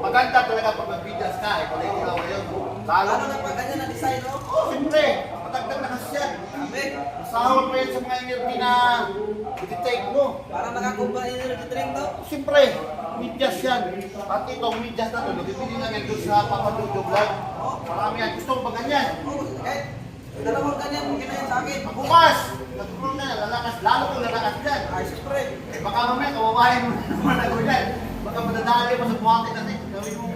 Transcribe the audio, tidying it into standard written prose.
Maganda talaga pag mag-videos ka, eh, kulay ilaw ngayon. Lalo na pag ganyan na design, no? Oo, siyempre. Matagdag na kasi yan. Sahod pa yan sa mga energy na i-take mo. Parang nakakumpara yung energy drink, no? Siyempre, medyas yan. At itong medyas na ito, nabibili lang yan doon sa Papadudo Vlog. Marami yan. Gusto mo ba ganyan? Kahit dalawang ganyan, okay na yan sa akin. Bukas! Natulong na yan, lalakas. Lalo kung lalakas yan. Ay, siyempre. Eh baka mamaya, kawawahin mo naman ako yan. Baka madadali mo sa buhatin natin. Gawin mo